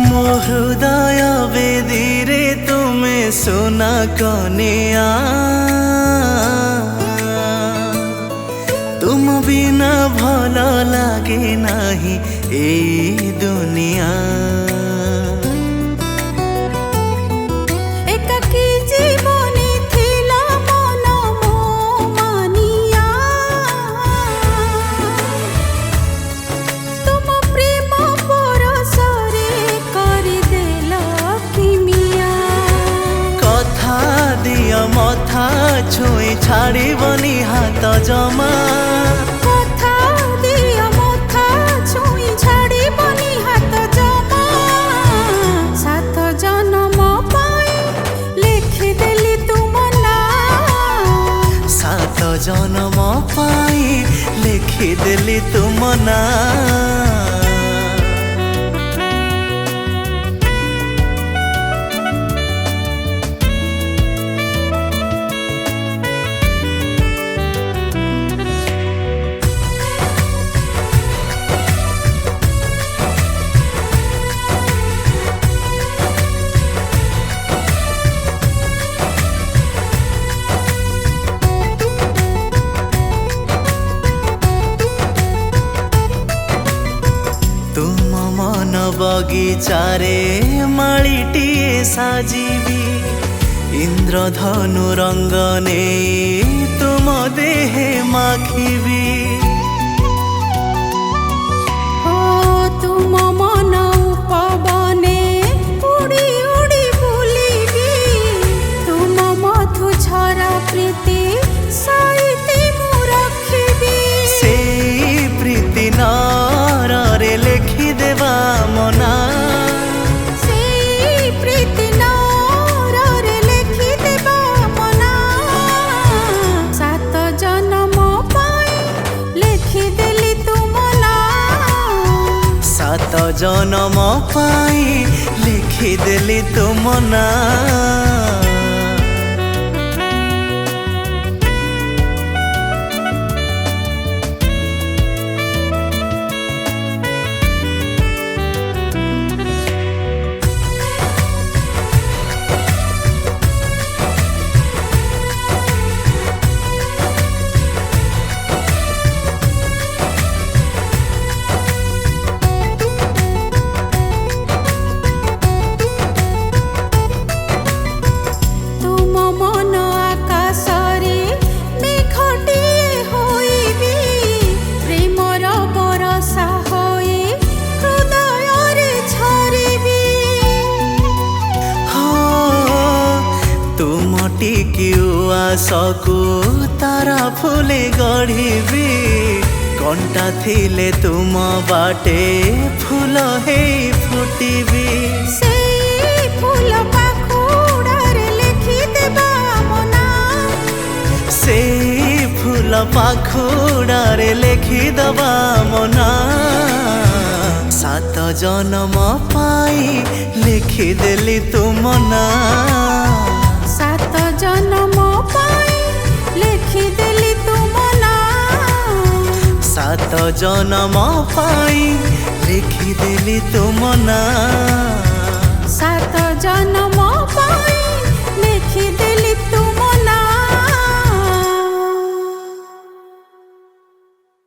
ମୋ ହୃଦୟ ବେଦୀରେ ତୁମେ ସୁନା କନିଆ, ତୁମ ବିନା ଭଲ ଲାଗେ ନାହିଁ ଏଇ ଦୁନିଆ। ଏକାକୀ ଜୀବନେ ଥିଲା ମନ ମୋ ମାନିଆ, ତୁମ ପ୍ରେମ ପରଶରେ କରିଦେଲ କିମିଆ। କଥା ଦିଅ ମଥା ଛୁଇଁ ଛାଡ଼ିବନି ହାତ ଜମା, କଥା ଦିଅ ମଥା ଛୁଇଁ ଛାଡ଼ିବନି ହାତ ଜମା। ସାତ ଜନମ ପାଇଁ ଲେଖିଦେଲି ତୁମ ନାଁ, ସାତ ଜନମ ପାଇଁ ଲେଖିଦେଲି ତୁମ ନାଁ। तुम मन बगीचारे माळीटिए साजिबी, इंद्रधनु रंग ने तुम देहे माखिबी। ओ तुम मन उपवने उड़ी उड़ी बुलिबी, तुम मधु झरा प्रीति सहित मु रखिबी। से प्रीति नारे लेखि देवा मना, से प्रीति नारे लेखि देवा मना। सात जन्म पाई लेखिदेली तुम नाँ, सात जन्म पाई लिखिदेली तुम नाँ। आशकू तारा फुले गढ़ी, कंटा थिले तुम बाटे फूल हे फुटीबी। से फूल पाखुड़ारे लिखिदेबा मना, से फूल पाखुड़ारे लिखिदेबा मना। सात जन्म पाई लिखिदेली तुम नाँ, सात जन्म पाई लिखिदेली तुम नाँ। सात जन्म पाई लिखिदेली तुम नाँ, सात जन्म